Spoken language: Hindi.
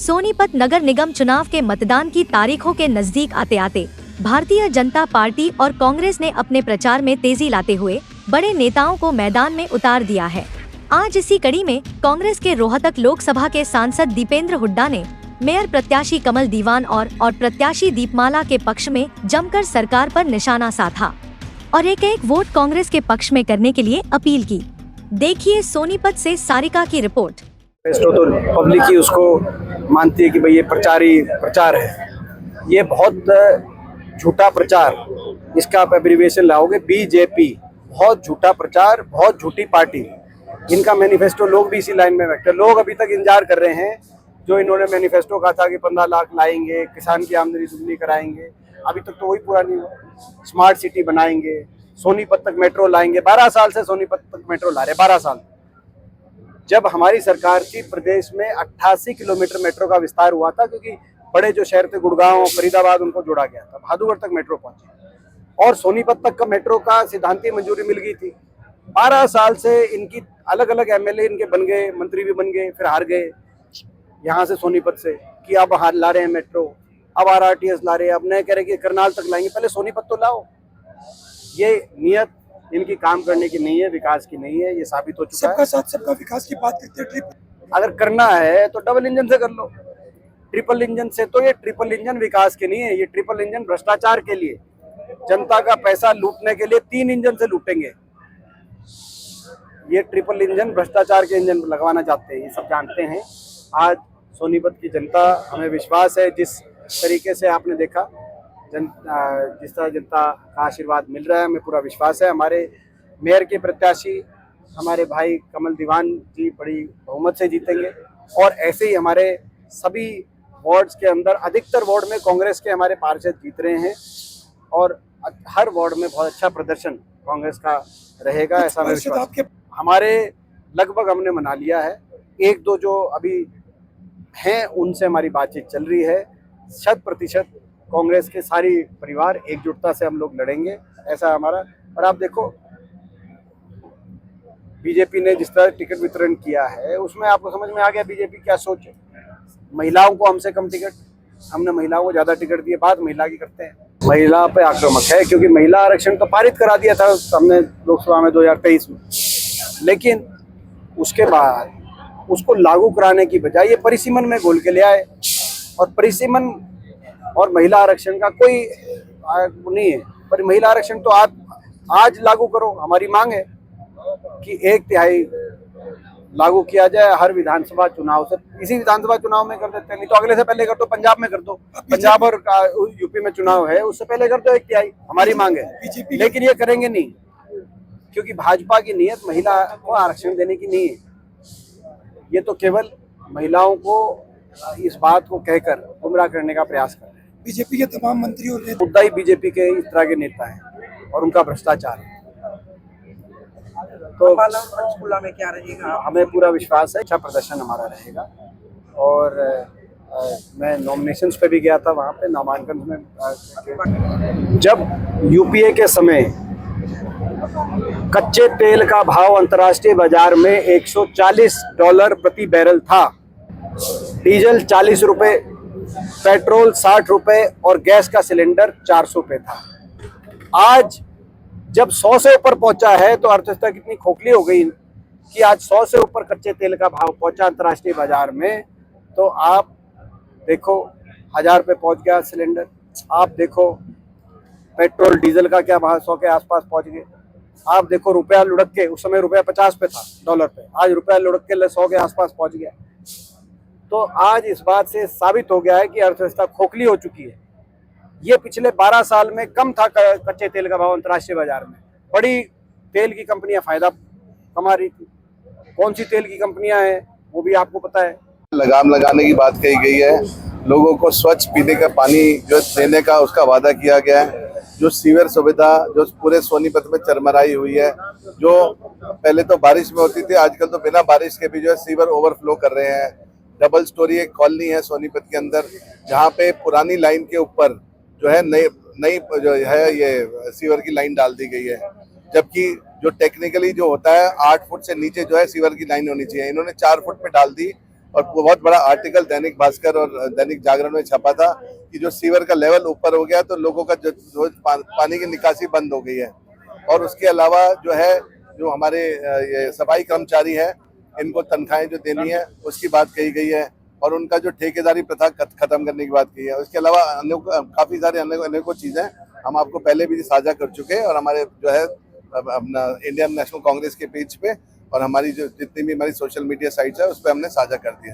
सोनीपत नगर निगम चुनाव के मतदान की तारीखों के नजदीक आते आते भारतीय जनता पार्टी और कांग्रेस ने अपने प्रचार में तेजी लाते हुए बड़े नेताओं को मैदान में उतार दिया है। आज इसी कड़ी में कांग्रेस के रोहतक लोकसभा के सांसद दीपेंद्र हुड्डा ने मेयर प्रत्याशी कमल दीवान और प्रत्याशी दीपमाला के पक्ष में जमकर सरकार पर निशाना साधा और एक वोट कांग्रेस के पक्ष में करने के लिए अपील की। देखिए सोनीपत से सारिका की रिपोर्ट। तो पब्लिक ही उसको मानती है कि भाई ये प्रचार है। ये बहुत झूठा प्रचार, इसका आप एब्रीविएशन लाओगे बीजेपी, बहुत झूठा प्रचार, बहुत झूठी पार्टी। इनका मैनिफेस्टो लोग भी इसी लाइन में बैठे, लोग अभी तक इंतजार कर रहे हैं। जो इन्होंने मैनिफेस्टो कहा था कि 15 लाख लाएंगे, किसान की आमदनी दुगनी कराएंगे, अभी तक तो वही पूरा नहीं हुआ। स्मार्ट सिटी बनाएंगे, सोनीपत तक मेट्रो लाएंगे। 12 साल से सोनीपत तक मेट्रो ला रहे, 12 साल। जब हमारी सरकार थी प्रदेश में 88 किलोमीटर मेट्रो का विस्तार हुआ था, क्योंकि बड़े जो शहर थे गुड़गांव, फरीदाबाद, उनको जोड़ा गया था। भादुगढ़ तक मेट्रो पहुंची और सोनीपत तक का मेट्रो का सिद्धांतीय मंजूरी मिल गई थी। 12 साल से इनकी अलग अलग एमएलए इनके बन गए, मंत्री भी बन गए, फिर हार गए यहाँ से सोनीपत से कि अब हार ला रहे हैं मेट्रो, अब आरआरटीएस ला रहे हैं, अब नए कह रहे कि करनाल तक लाएंगे। पहले सोनीपत तो लाओ। ये नियत इनकी काम करने की नहीं है, विकास की नहीं है, ये साबित हो चुका है। सबका साथ सबका विकास की बात करते हैं। अगर करना है तो डबल इंजन से कर लो, ट्रिपल इंजन से। तो ये ट्रिपल इंजन विकास के नहीं है, ये ट्रिपल इंजन भ्रष्टाचार के लिए, जनता का पैसा लूटने के लिए 3 इंजन से लूटेंगे। ये ट्रिपल इंजन भ्रष्टाचार के इंजन लगवाना चाहते हैं, ये सब जानते हैं। आज सोनीपत की जनता, हमें विश्वास है, जिस तरीके से आपने देखा जिस तरह जनता का आशीर्वाद मिल रहा है, हमें पूरा विश्वास है। हमारे मेयर के प्रत्याशी हमारे भाई कमल दीवान जी बड़ी बहुमत से जीतेंगे और ऐसे ही हमारे सभी वार्ड्स के अंदर, अधिकतर वार्ड में कांग्रेस के हमारे पार्षद जीत रहे हैं और हर वार्ड में बहुत अच्छा प्रदर्शन कांग्रेस का रहेगा, ऐसा मैं विश्वास। हमारे लगभग हमने मना लिया है, 1-2 जो अभी हैं उनसे हमारी बातचीत चल रही है। 100% कांग्रेस के सारी परिवार एकजुटता से हम लोग लड़ेंगे, ऐसा हमारा। और आप देखो बीजेपी ने जिस तरह टिकट वितरण किया है, उसमें आपको समझ में आ गया बीजेपी क्या सोच है। महिलाओं को हमसे कम टिकट, हमने महिलाओं को ज्यादा टिकट दिए, बात महिला की करते हैं। महिला पे आक्रामक है, क्योंकि महिला आरक्षण तो पारित करा दिया था हमने लोकसभा में 2023 में, लेकिन उसके बाद उसको लागू कराने की बजाय ये परिसीमन में घोल के ले आए। और परिसीमन और महिला आरक्षण का कोई नहीं है, पर महिला आरक्षण तो आज लागू करो। हमारी मांग है कि 1/3 लागू किया जाए हर विधानसभा चुनाव से। इसी विधानसभा चुनाव में कर देते हैं, नहीं तो अगले से पहले कर दो, पंजाब में कर दो। पंजाब और यूपी में चुनाव है, उससे पहले कर दो 1/3। हमारी मांग है, लेकिन ये करेंगे नहीं, क्योंकि भाजपा की नीयत महिला को आरक्षण देने की नहीं है। ये तो केवल महिलाओं को इस बात को कहकर गुमराह करने का प्रयास कर रहे हैं। बीजेपी के तमाम मंत्री और नेता, मुद्दा ही बीजेपी के इस तरह के नेता हैं और उनका भ्रष्टाचार है। तो पंचकुला में क्या रहेगा? हमें पूरा विश्वास है, अच्छा प्रदर्शन हमारा रहेगा। और मैं नॉमिनेशंस पे भी गया था, वहाँ पे नामांकन में जब यूपीए के समय कच्चे तेल का भाव अंतर्राष्ट्रीय बाजार में $140 प्रति बैरल था, डीजल 40 रुपए, पेट्रोल 60 रुपए और गैस का सिलेंडर 400 रुपए था। आज जब 100 से ऊपर पहुंचा है तो अर्थव्यवस्था कितनी खोखली हो गई कि आज 100 से ऊपर कच्चे तेल का भाव पहुंचा अंतर्राष्ट्रीय बाजार में। तो आप देखो 1000 रुपये पहुंच गया सिलेंडर। आप देखो पेट्रोल डीजल का क्या भाव 100 के आसपास पहुंच गए। आप देखो रुपया लुढ़क के, उस समय रुपया 50 पे था डॉलर पे, आज रुपया लुढ़क के 100 के आसपास पहुंच गया। तो आज इस बात से साबित हो गया है कि अर्थव्यवस्था खोखली हो चुकी है। ये पिछले 12 साल में कम था कच्चे तेल का भाव अंतर्राष्ट्रीय बाजार में। बड़ी तेल की कंपनियां फायदा कमा रही थी। कौन सी तेल की कंपनियां हैं वो भी आपको पता है। लगाम लगाने की बात कही गई है, लोगों को स्वच्छ पीने का पानी जो देने का उसका वादा किया गया है। जो सीवर सुविधा जो पूरे सोनीपत में चरमराई हुई है, जो पहले तो बारिश में होती थी, आजकल तो बिना बारिश के भी जो है सीवर ओवरफ्लो कर रहे हैं। डबल स्टोरी एक कॉलोनी है सोनीपत के अंदर, जहाँ पे पुरानी लाइन के ऊपर जो है नई जो है ये सीवर की लाइन डाल दी गई है, जबकि जो टेक्निकली जो होता है 8 फुट से नीचे जो है सीवर की लाइन होनी चाहिए, इन्होंने 4 फुट पे डाल दी। और बहुत बड़ा आर्टिकल दैनिक भास्कर और दैनिक जागरण में छपा था कि जो सीवर का लेवल ऊपर हो गया तो लोगों का जो पानी की निकासी बंद हो गई है। और उसके अलावा जो है, जो हमारे ये सफाई कर्मचारी है, इनको तनख्वाहें जो देनी है उसकी बात कही गई है, और उनका जो ठेकेदारी प्रथा खत्म करने की बात की है। उसके अलावा काफी सारे अनेकों चीजें हम आपको पहले भी साझा कर चुके हैं, और हमारे जो है अपना इंडियन नेशनल कांग्रेस के पेज पे और हमारी जो जितनी भी हमारी सोशल मीडिया साइट्स है उस पर हमने साझा कर दिया।